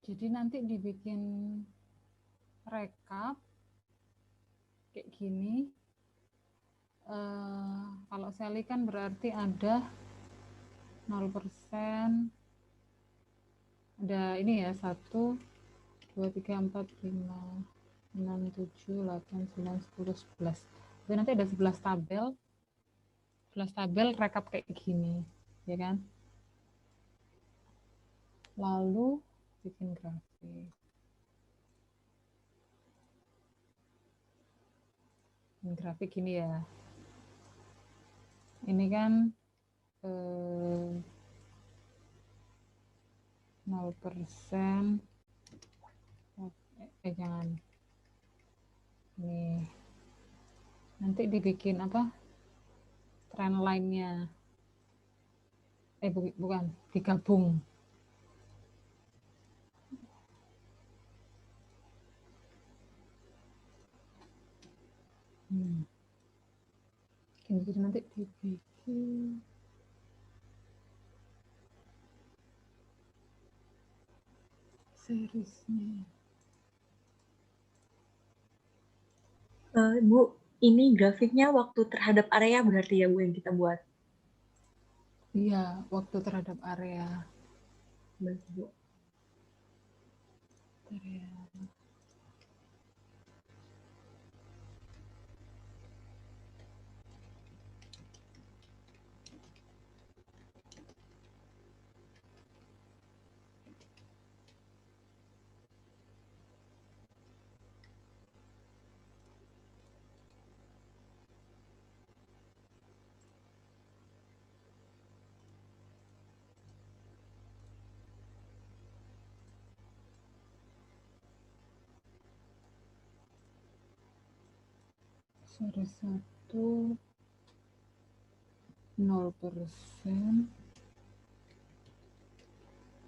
Jadi nanti dibikin rekap kayak gini. Kalau Sally kan berarti ada 0%, ada ini ya, 1, 2, 3, 4, 5, 6, 7, 8, 9, 10, 11. Jadi nanti ada 11 tabel rekap kayak gini, ya kan? Lalu bikin grafik. Grafik gini ya. Ini kan 0%, jangan. Nih. Nanti dibikin apa? Trend line-nya. Bukan, digabung. Gini, nanti dibikin seriesnya. Bu, ini grafiknya waktu terhadap area berarti ya Bu yang kita buat? Iya, waktu terhadap area. Baik, Bu. Area. Series 1 0%,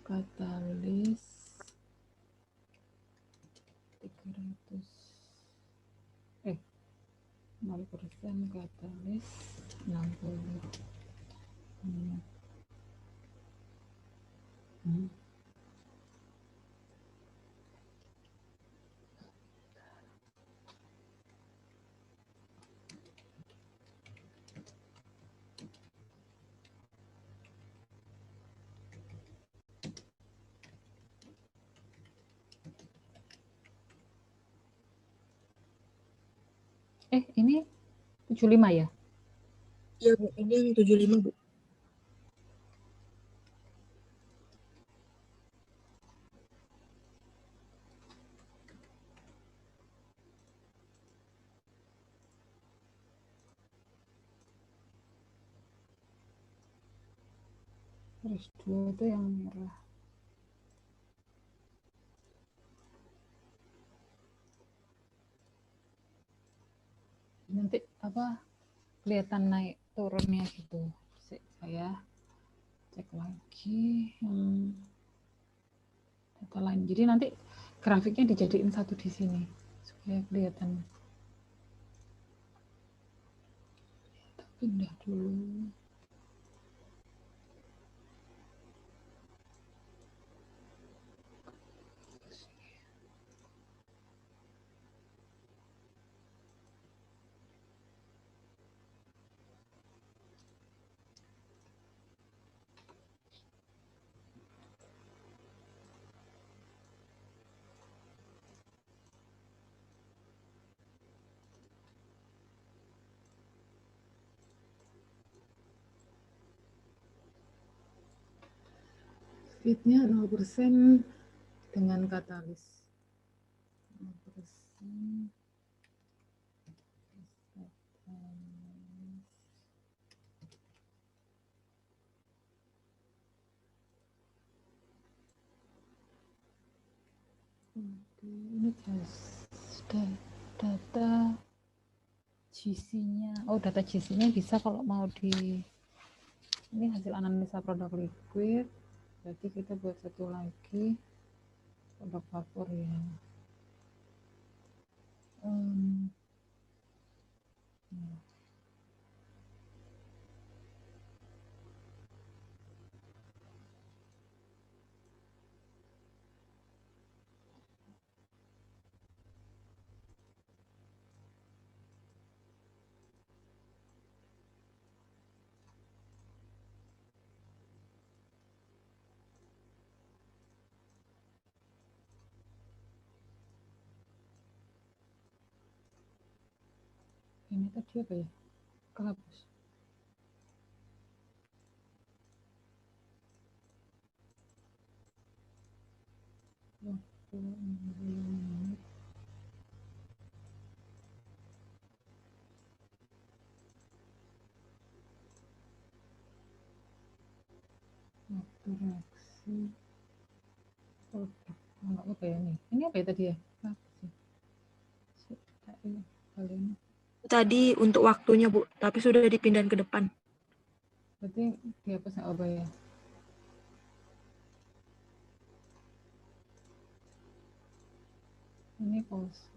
katalis 300, 0% katalis 60. Ini 75 ya? Iya Bu, ini yang 75 Bu. Series 2 itu yang merah. Nanti apa kelihatan naik turunnya gitu. Saya cek lagi data lain. Jadi nanti grafiknya dijadiin satu di sini supaya kelihatan. Kita pindah dulu. Speednya 0% dengan katalis 0%. Ini data GC-nya. Data GC-nya bisa kalau mau ini hasil analisa produk liquid. Berarti kita buat satu lagi produk vapor ya. Ini tadi apa ya? Kehapus. Waktu 60 menit. Waktu reaksi. Produk. Enggak apa ya nih? Ini apa ya tadi ya? Apa sih? Kalian. Tadi untuk waktunya, Bu, tapi sudah dipindahin ke depan. Berarti dihapus nggak apa ya? Ini pause.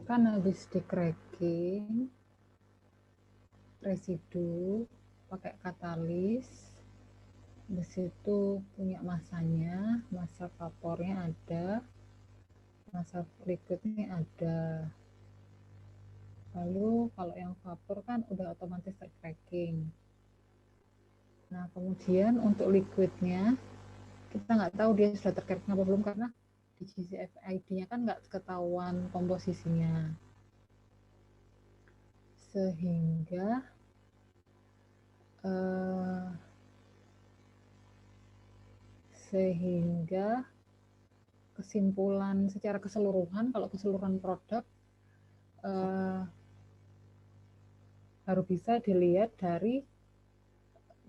Kan habis di cracking residu pakai katalis, di situ punya masanya, masa vapornya ada, masa liquidnya ada. Lalu kalau yang vapor kan udah otomatis cracking. Nah kemudian untuk liquidnya kita nggak tahu dia sudah tercracking apa belum, karena di GCF ID-nya kan nggak ketahuan komposisinya, sehingga kesimpulan secara keseluruhan, kalau keseluruhan produk baru bisa dilihat dari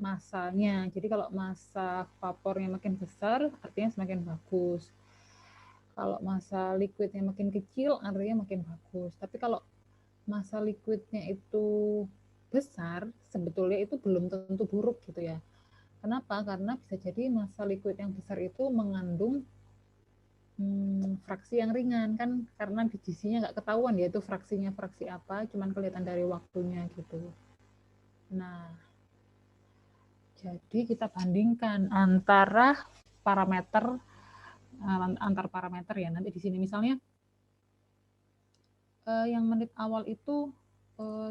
masanya. Jadi kalau massa vapornya makin besar artinya semakin bagus, kalau massa liquidnya makin kecil artinya makin bagus. Tapi kalau massa liquidnya itu besar, sebetulnya itu belum tentu buruk gitu ya. Kenapa? Karena bisa jadi massa liquid yang besar itu mengandung fraksi yang ringan kan, karena di GC-nya nggak ketahuan ya itu fraksinya fraksi apa, cuman kelihatan dari waktunya gitu. Nah, jadi kita bandingkan antara parameter antar parameter ya. Nanti di sini misalnya yang menit awal itu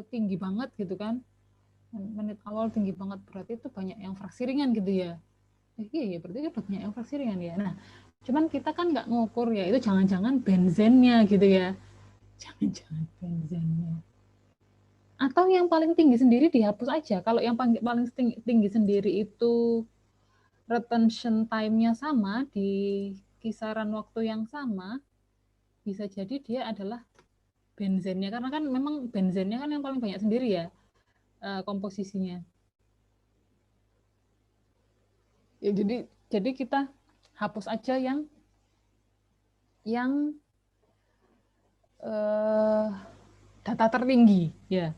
tinggi banget gitu kan. Menit awal tinggi banget berarti itu banyak yang fraksi ringan gitu ya. Iya ya, berarti itu banyak yang fraksi ringan ya. Nah, cuman kita kan nggak ngukur ya, itu jangan-jangan benzennya gitu ya. Jangan-jangan benzennya. Atau yang paling tinggi sendiri dihapus aja. Kalau yang paling tinggi sendiri itu retention time-nya sama, di kisaran waktu yang sama, bisa jadi dia adalah benzennya. Karena kan memang benzennya kan yang paling banyak sendiri ya komposisinya. Ya, jadi kita hapus aja yang data tertinggi ya.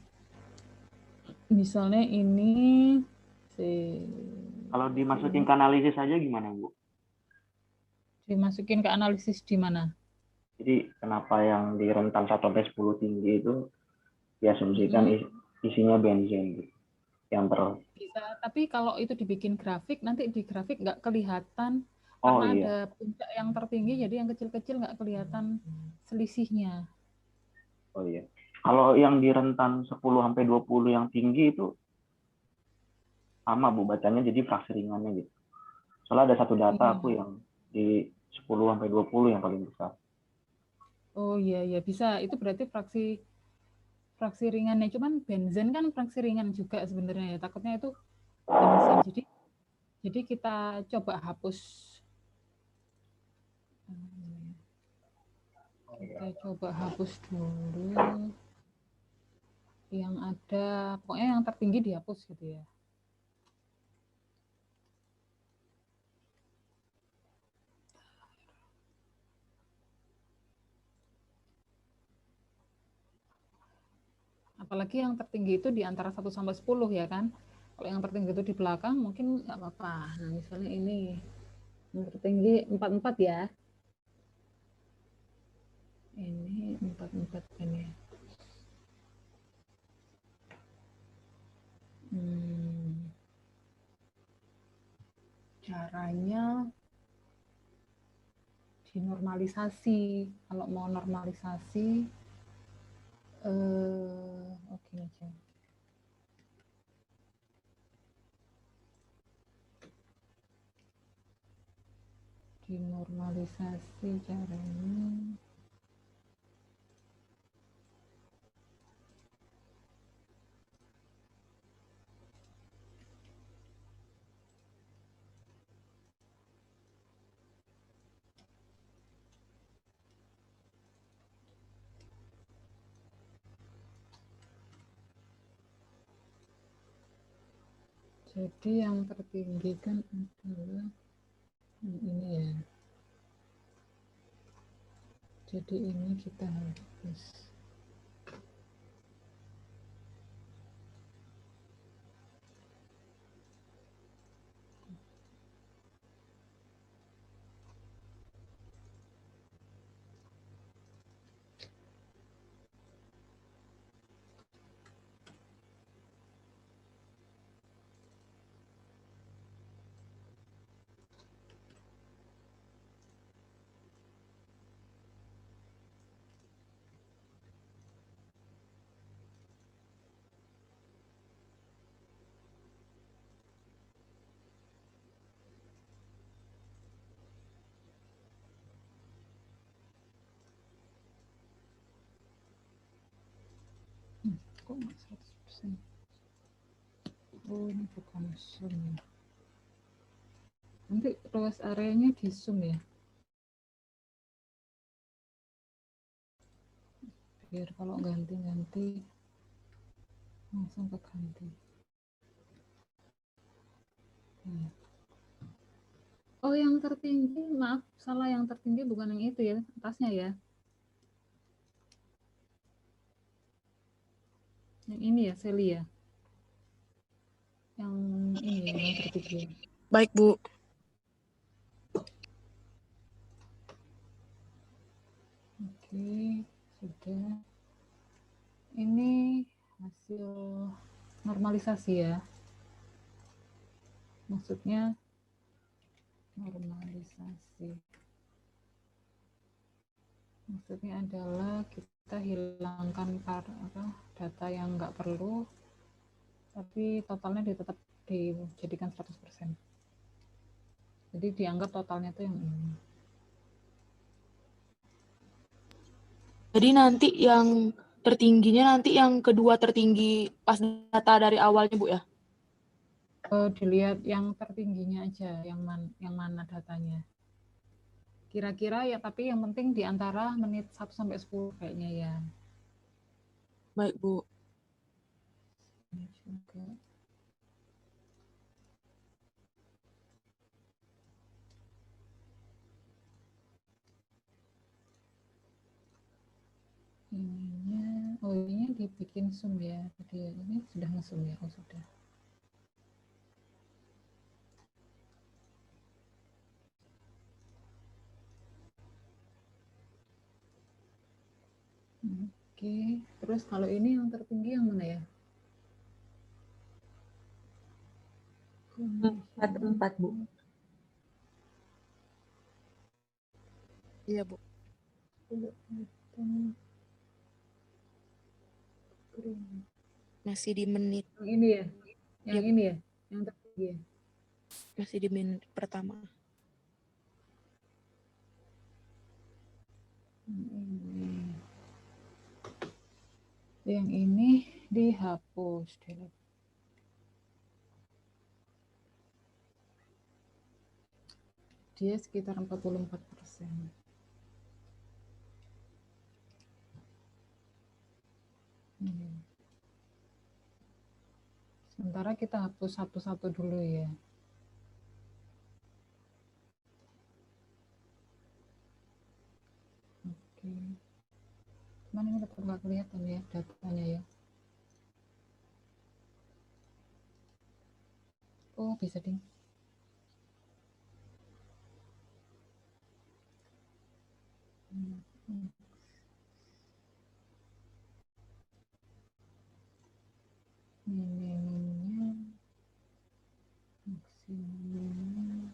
Misalnya ini kalau dimasukin ke analisis aja gimana, Bu? Dimasukin ke analisis di mana? Jadi kenapa yang di rentan 1 sampai 10 tinggi itu diasumsikan isinya benzen gitu. Bisa, tapi kalau itu dibikin grafik, nanti di grafik nggak kelihatan karena ada puncak yang tertinggi, jadi yang kecil-kecil nggak kelihatan selisihnya. Oh iya. Kalau yang di rentan 10 sampai 20 yang tinggi itu sama, Bu, bacanya jadi fraksi ringannya gitu. Soalnya ada satu data aku yang di 10 sampai 20 yang paling besar. Oh iya iya bisa. Itu berarti fraksi ringannya. Cuman benzen kan fraksi ringan juga sebenarnya ya. Takutnya itu bensin. Jadi kita coba hapus. Kita coba hapus dulu yang ada, pokoknya yang tertinggi dihapus gitu ya. Apalagi yang tertinggi itu di antara 1 sampai 10 ya kan. Kalau yang tertinggi itu di belakang mungkin nggak apa-apa. Nah misalnya ini yang tertinggi 44 ya. Ini 44 kan ya. Caranya dinormalisasi. Kalau mau normalisasi, oke aja. Dinormalisasi caranya. Jadi yang tertinggi kan adalah ini ya. Jadi ini kita hapus. Kok nggak 100%? Oh ini bukan zoom ya. Nanti luas areanya di zoom ya. Biar kalau ganti-ganti langsung ke ganti. Oh yang tertinggi, maaf salah, yang tertinggi bukan yang itu ya, atasnya ya. Yang ini ya, Seli ya. Yang ini ya, yang tertinggi. Baik, Bu. Oke, sudah. Ini hasil normalisasi ya. Maksudnya normalisasi. Maksudnya adalah kita hilangkan data yang nggak perlu, tapi totalnya tetap dijadikan 100%. Jadi dianggap totalnya itu yang ini. Jadi nanti yang tertingginya nanti yang kedua tertinggi pas data dari awalnya, Bu ya? Dilihat yang tertingginya aja, yang mana datanya. Kira-kira ya, tapi yang penting di antara menit 1 sampai 10 kayaknya ya. Baik, Bu. Ini juga. Ininya dibikin zoom ya. Jadi ini sudah nge-zoom ya. Oh sudah. Oke, terus kalau ini yang tertinggi yang mana ya? 44, Bu. Iya, Bu. Masih di menit. Yang ini ya? Yang Yep. ini ya? Yang tertinggi ya? Masih di menit pertama. Ini. yang ini dihapus, delete. Dia sekitar 44%. Sementara kita hapus satu-satu dulu ya. Oke. Cuman ini tetap nggak kelihatan ya datanya ya. Oh, bisa ding. Minimumnya maksimumnya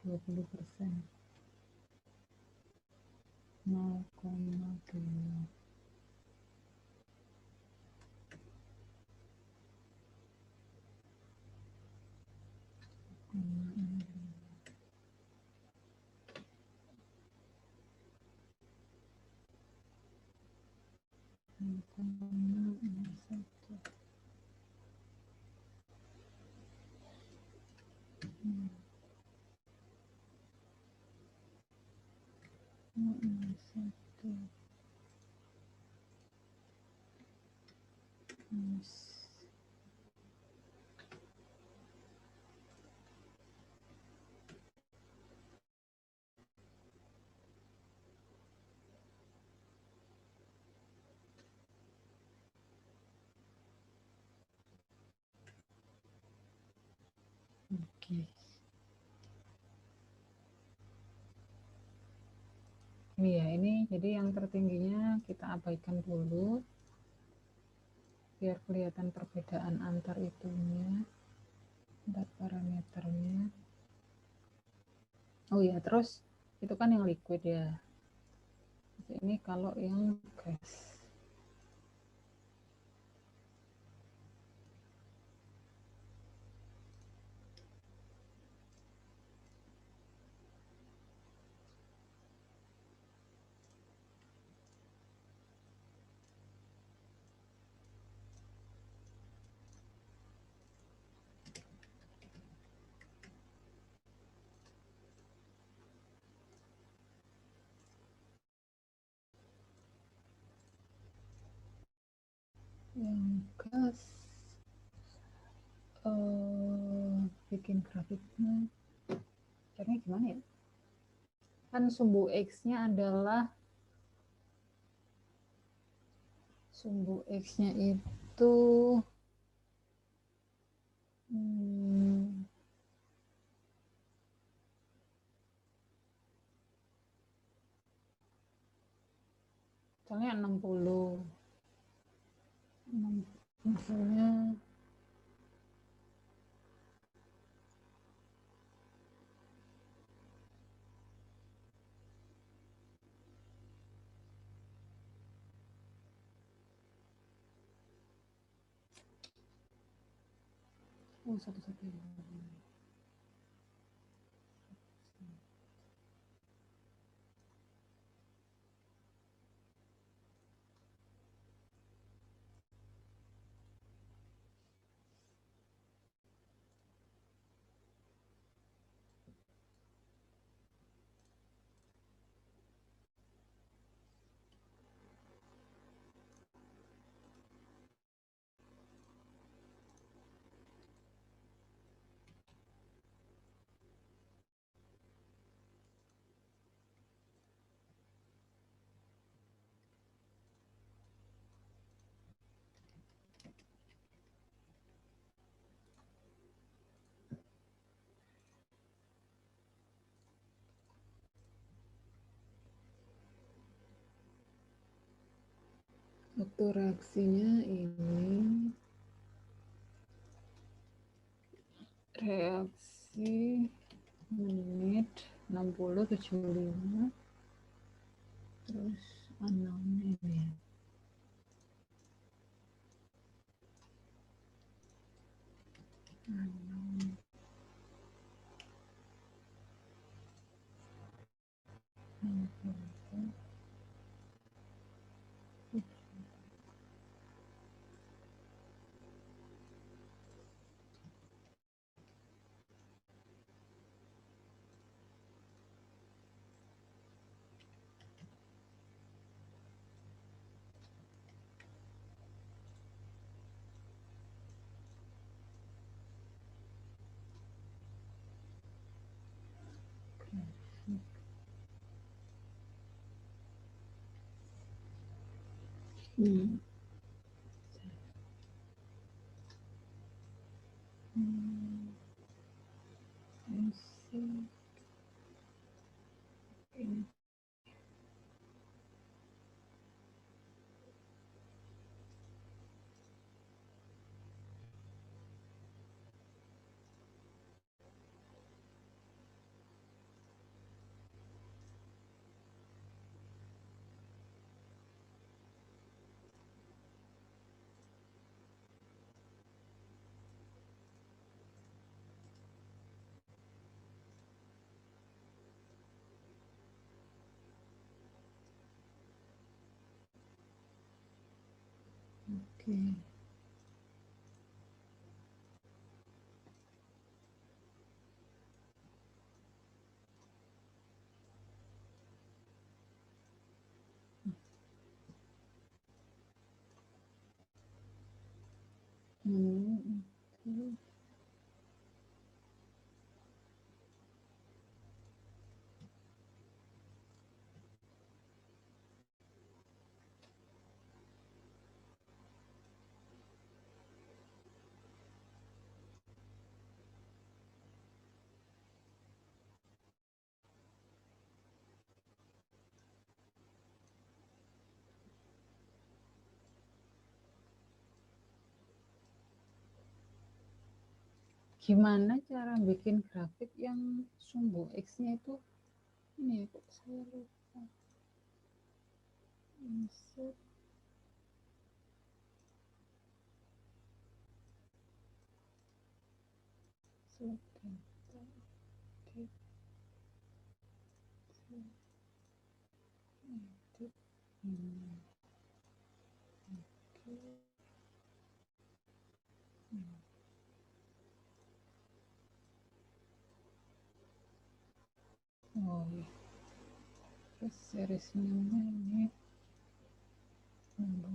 20%. 0,2. Oke. Ini ya, ini jadi yang tertingginya kita abaikan dulu biar kelihatan perbedaan antar itunya, antar parameternya. Oh ya, terus itu kan yang liquid ya. Ini kalau yang gas. Yang gas bikin grafiknya caranya gimana ya, kan sumbu X-nya adalah itu misalnya 60 misalnya satu-satu. Waktu reaksinya ini reaksi menit 60-75, terus unknown ini ya. Unknown. Hmm. Oke. Oke. Gimana cara bikin grafik yang sumbu X-nya itu ini kok saya lupa. Insert. Select data. Edit. Edit. Ini. Oke. Oh iya. Terus series name-nya ini sumbu.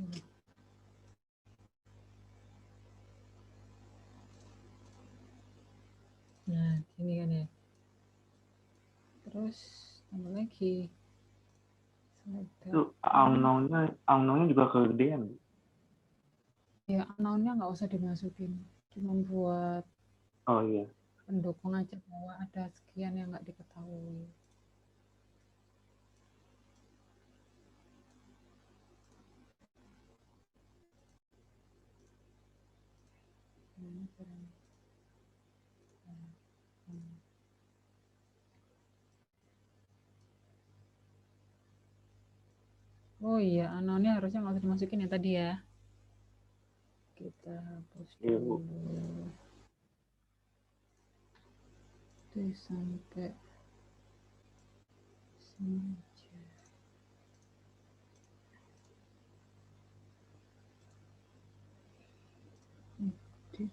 Nah, gini kan ya. Terus tambah lagi. Select Itu data. unknown-nya juga kegedean. Bu. Ya, unknown-nya nggak usah dimasukin. Cuma buat Oh iya. pendukung aja bahwa ada sekian yang nggak diketahui. Ini keren. Oh iya, unknown-nya harusnya nggak usah dimasukin ya tadi ya. Kita hapus Iya, Bu. dulu. Itu sampai sini aja. Edit.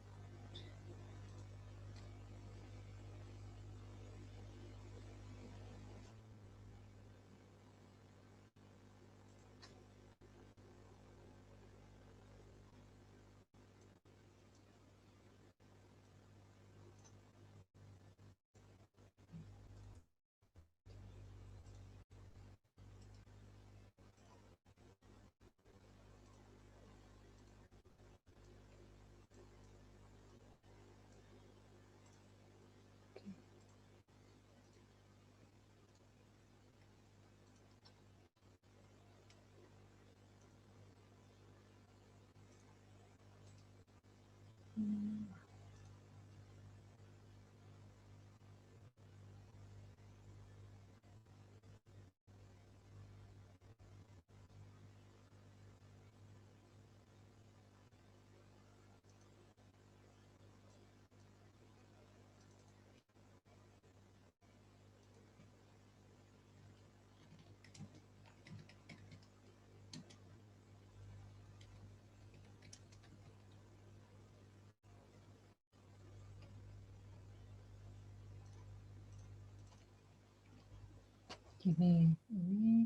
Gini, ini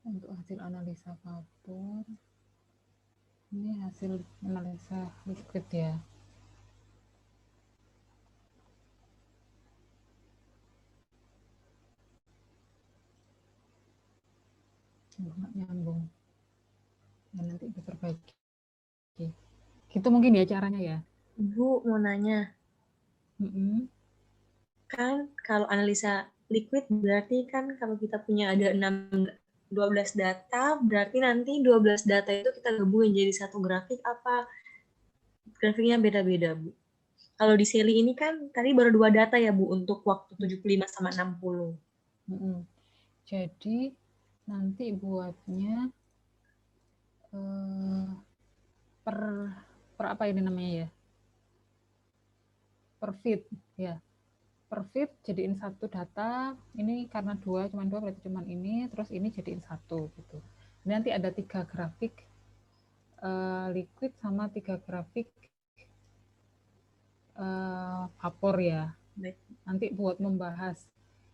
untuk hasil analisa vapor. Ini hasil analisa liquid ya. nggak nyambung. Ya, nanti diperbaiki. Gitu mungkin ya caranya ya. Bu, mau nanya. Mm-mm. Kan kalau analisa liquid berarti kan kalau kita punya ada 12 data, berarti nanti 12 data itu kita gabungin jadi satu grafik apa grafiknya beda-beda, Bu? Kalau di Seli ini kan tadi baru 2 data ya, Bu, untuk waktu 75 sama 60. Mm-mm. Jadi nanti buatnya per apa ini namanya ya? Per feed ya. Per feed jadiin satu data, ini karena cuma dua berarti cuma ini, terus ini jadiin satu gitu. Ini nanti ada 3 grafik liquid sama 3 grafik vapor ya. Baik. Nanti buat membahas,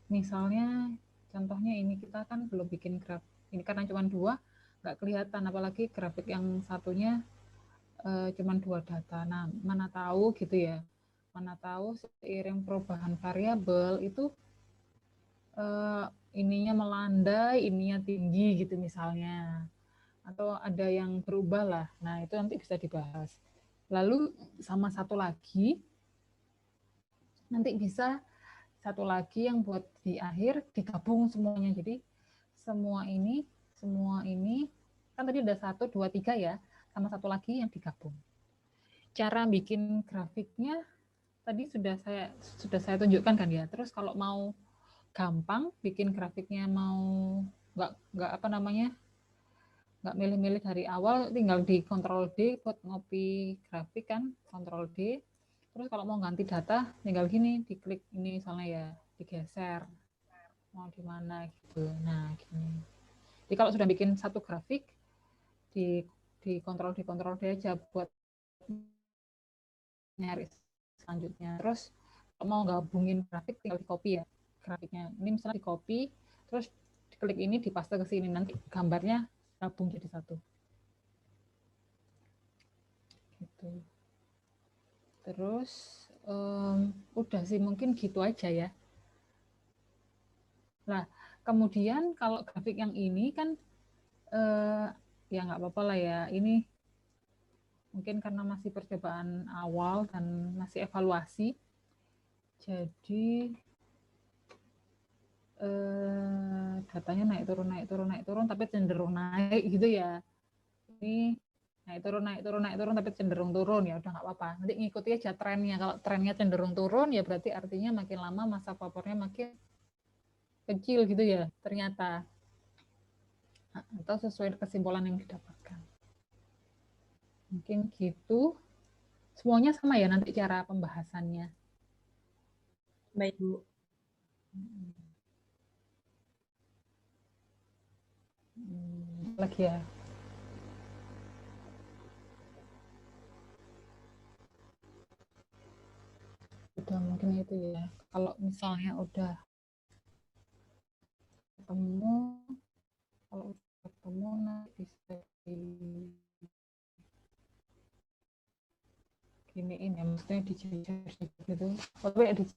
misalnya contohnya ini kita kan belum bikin grafik, ini karena cuma 2 nggak kelihatan, apalagi grafik yang satunya cuma 2 data. Nah, mana tahu gitu ya, mana tahu seiring perubahan variabel itu ininya melandai, ininya tinggi gitu misalnya, atau ada yang berubah lah. Nah, itu nanti bisa dibahas. Lalu sama satu lagi, nanti bisa satu lagi yang buat di akhir digabung semuanya. Jadi semua ini kan tadi ada 1, 2, 3 ya, sama satu lagi yang digabung. Cara bikin grafiknya tadi sudah saya tunjukkan kan ya. Terus kalau mau gampang bikin grafiknya, mau nggak apa namanya, nggak milih-milih dari awal, tinggal di Ctrl D buat ngopi grafik kan, Ctrl D. Terus kalau mau ganti data tinggal gini, diklik ini misalnya ya, digeser mau di mana gitu. Nah gini, jadi kalau sudah bikin satu grafik, di Ctrl D aja buat nyari selanjutnya. Terus kalau mau gabungin grafik tinggal di copy ya grafiknya. Ini misalnya di copy, terus diklik ini dipaste ke sini, nanti gambarnya gabung jadi satu. Gitu. Terus udah sih mungkin gitu aja ya. Nah, kemudian kalau grafik yang ini kan ya nggak apa-apa lah ya. Ini mungkin karena masih percobaan awal dan masih evaluasi. Jadi datanya naik turun, tapi cenderung naik gitu ya. Ini naik turun, tapi cenderung turun, ya udah nggak apa-apa. Nanti ngikuti aja trennya. Kalau trennya cenderung turun, ya berarti artinya makin lama masa vapornya makin kecil gitu ya ternyata. Atau sesuai kesimpulan yang didapatkan. Mungkin gitu. Semuanya sama ya nanti cara pembahasannya. Baik, Bu. Lagi ya. Udah mungkin itu ya. Kalau misalnya udah ketemu, kalau udah ketemu nanti bisa giniin ya, maksudnya dijejer gitu. Tapi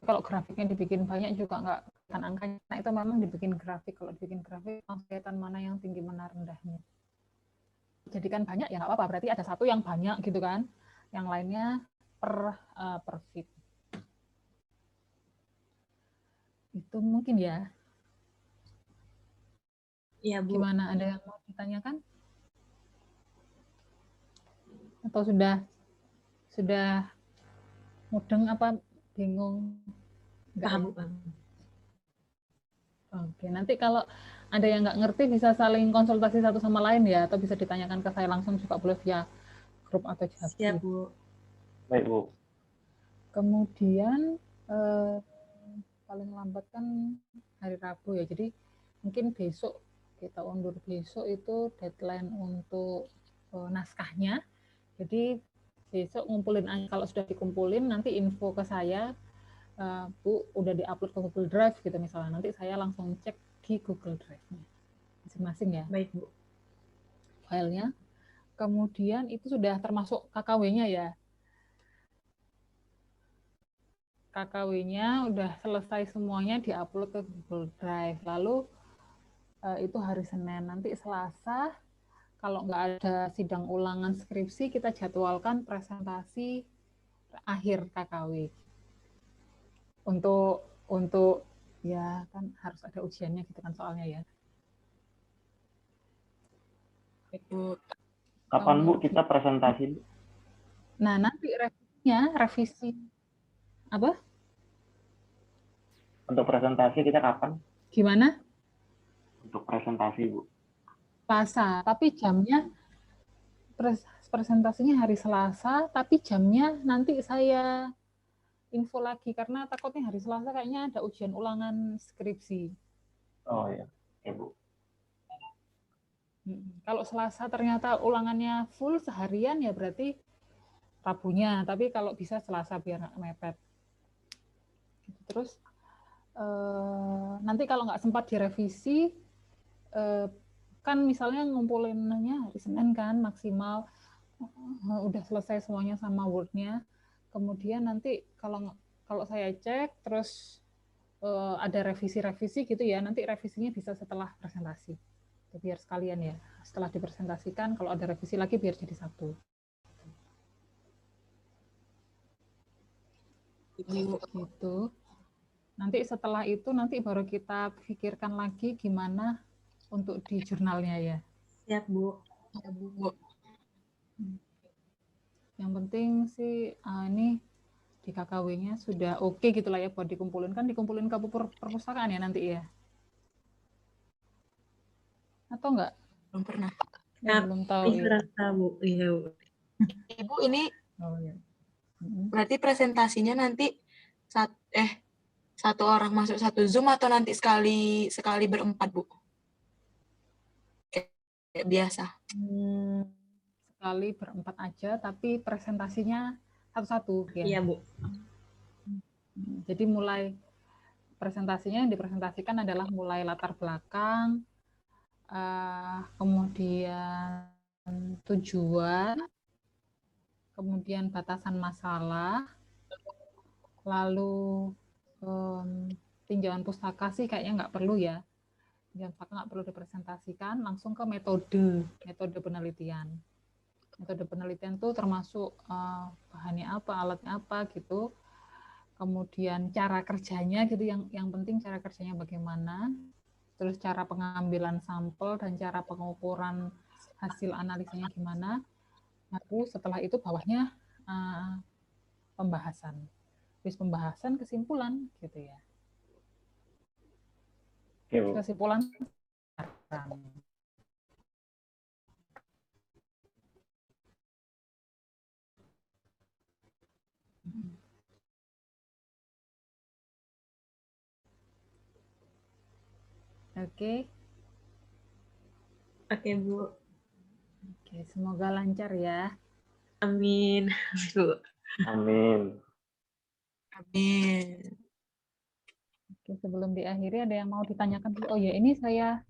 kalau grafiknya dibikin banyak juga nggak kelihatan angkanya. Nah itu memang dibikin grafik. Kalau dibikin grafik langsung kelihatan mana yang tinggi mana rendahnya. Jadi kan banyak ya nggak apa-apa. Berarti ada satu yang banyak gitu kan. Yang lainnya per feed. Itu mungkin ya. Iya, Bu. Gimana, ada yang mau ditanyakan? Atau sudah mudeng apa bingung? Enggak Paham, ya? Bu. Paham. Oke, nanti kalau ada yang nggak ngerti bisa saling konsultasi satu sama lain ya, atau bisa ditanyakan ke saya langsung juga boleh via grup atau chat. Siap, Bu. Baik, Bu. Kemudian paling lambat kan hari Rabu ya, jadi mungkin besok kita undur, besok itu deadline untuk naskahnya. Jadi besok ngumpulin, kalau sudah dikumpulin nanti info ke saya, Bu udah diupload ke Google Drive gitu misalnya, nanti saya langsung cek di Google Drive-nya masing-masing ya. Baik, Bu. Filenya. Kemudian itu sudah termasuk KKW-nya ya. KKW-nya udah selesai semuanya, diupload ke Google Drive. Lalu itu hari Senin. Nanti Selasa, kalau nggak ada sidang ulangan skripsi, kita jadwalkan presentasi akhir KKW. Untuk ya kan harus ada ujiannya gitu kan soalnya ya. Bu. Kapan Bu kita presentasi? Nah, nanti revisi apa? Untuk presentasi kita kapan? Gimana? Untuk presentasi Bu. Selasa, tapi jamnya presentasinya hari Selasa, tapi jamnya nanti saya info lagi karena takutnya hari Selasa kayaknya ada ujian ulangan skripsi. Oh ya, oke Bu. Kalau Selasa ternyata ulangannya full seharian ya berarti Rabunya, tapi kalau bisa Selasa biar nggak mepet. Terus nanti kalau nggak sempat direvisi, kan misalnya ngumpulinnya hari Senin kan maksimal udah selesai semuanya sama Word-nya. Kemudian nanti kalau saya cek terus ada revisi-revisi gitu ya, nanti revisinya bisa setelah presentasi. Biar sekalian ya, setelah dipresentasikan kalau ada revisi lagi biar jadi satu. Gitu. Nanti setelah itu nanti baru kita pikirkan lagi gimana untuk di jurnalnya ya. Siap, Bu. Ya, Bu. Yang penting sih ini di KKW-nya sudah oke gitu lah ya buat dikumpulin. Kan dikumpulin ke perpustakaan ya nanti ya? Atau enggak? Belum pernah. Ya, belum tahu ya. Bu. Iya, Bu. Ibu ini Oh, ya. berarti presentasinya nanti satu orang masuk satu Zoom atau nanti sekali berempat, Bu? Kayak biasa. Sekali berempat aja, tapi presentasinya satu-satu ya. Iya, Bu. Jadi mulai presentasinya yang dipresentasikan adalah mulai latar belakang, kemudian tujuan, kemudian batasan masalah, lalu tinjauan pustaka sih kayaknya nggak perlu ya. Tinjauan pustaka nggak perlu dipresentasikan, langsung ke metode penelitian. Metode penelitian itu termasuk bahannya apa, alatnya apa gitu. Kemudian cara kerjanya gitu, yang penting cara kerjanya bagaimana. Terus cara pengambilan sampel dan cara pengukuran hasil analisanya gimana. Lalu setelah itu bawahnya pembahasan. Terus pembahasan kesimpulan gitu ya. Kesimpulan. Oke. Oke, Bu. Oke, semoga lancar ya. Amin, Bu. Amin. Amin. Oke, sebelum diakhiri ada yang mau ditanyakan dulu. Oh ya, ini saya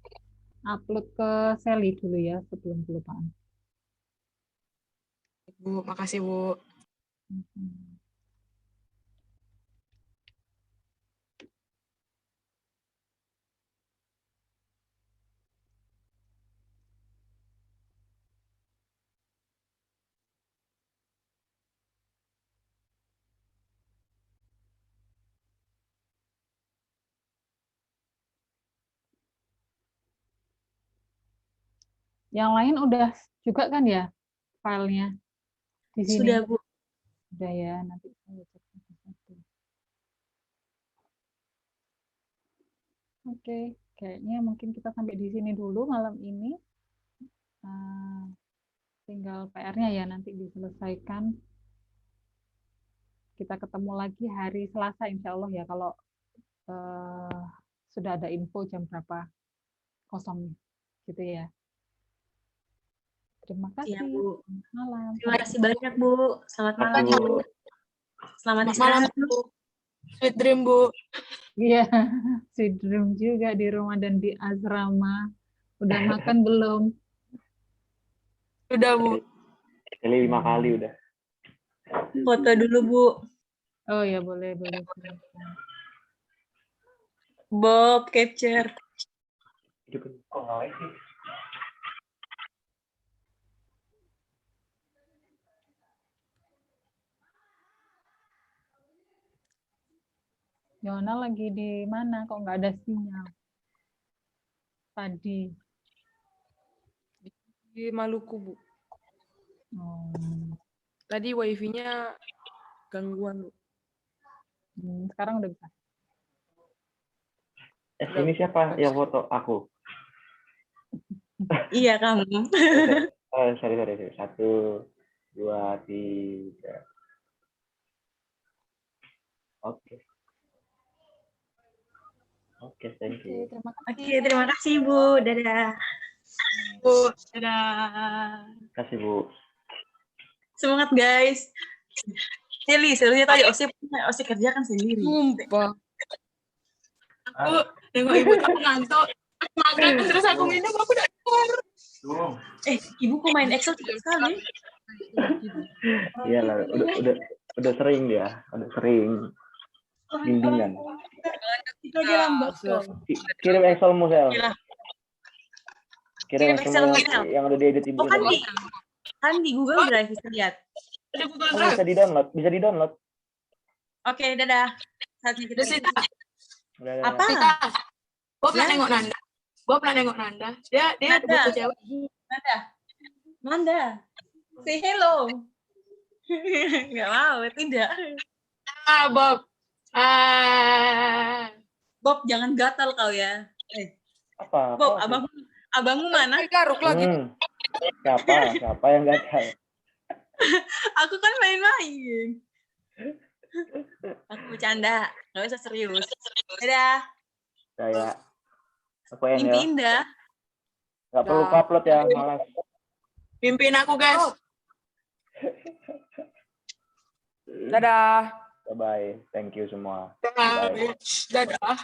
upload ke Sally dulu ya sebelum kelupaan. Bu, makasih Bu. Yang lain udah juga kan ya filenya di sini? Sudah, Bu. Sudah ya, nanti saya cek satu-satu. Oke, kayaknya mungkin kita sampai di sini dulu malam ini. Tinggal PR-nya ya nanti diselesaikan. Kita ketemu lagi hari Selasa insya Allah ya kalau sudah ada info jam berapa kosong gitu ya. Terima kasih. Iya, Bu. Malam. Terima kasih banyak, Bu. Selamat malam, Bu. Bu. Selamat malam, istirahat. Bu. Sweet dream, Bu. Iya, sweet dream juga di rumah dan di asrama. Udah makan belum? Udah, Bu. Kali 5 kali udah. Foto dulu, Bu. Oh ya, boleh. Bob capture. Gitu. Kok nge-lag sih? Yona lagi di mana? Kok nggak ada sinyal? Tadi. Di Maluku, Bu. Oh. Tadi wifi-nya gangguan, Bu. Sekarang udah bisa. Ini siapa yang foto aku? Iya, kamu. Sorry. 1, 2, 3. Oke, thank you. Terima Oke, terima kasih, Bu. Dadah. Bu, dadah. Terima kasih, Bu. Semangat, guys. Heli, sebenarnya tadi Osi kerja kan sendiri. Sumpah. Aku nengok ibu aku ngantuk. Makan terus aku minum, aku udah keluar. Ibu kok main Excel cepat sekali? Iya lah, udah sering dia, udah sering bimbingan. Itu aja lambat kok. Kirim Excelmu, Sel. Gila. Kirim Kirim Excelmu Excel, Sel. yang udah diedit ibu. Oh, kan di Google Drive bisa lihat. Ada Google Oh, Drive. bisa di download. Oke, dadah. Saatnya kita. Terus Sita, Udah. Apa? Sita, gue pernah Ya. nengok Nanda. Dia Nanda. butuh cewek. Manda. Say hello. Nggak mau, tidak. Ah, Bob. Ah. Bob, jangan gatal kau ya. Apa? Bob, abangmu mana? Garuk lagi. Siapa yang nggak tahu? Aku kan main-main. Aku bercanda, nggak usah serius. Dadah. Kayak aku ya. Mimpi indah. Nggak perlu upload ya, malas. Pimpin aku, guys. Dadah. Bye bye. Thank you semua. Dadah.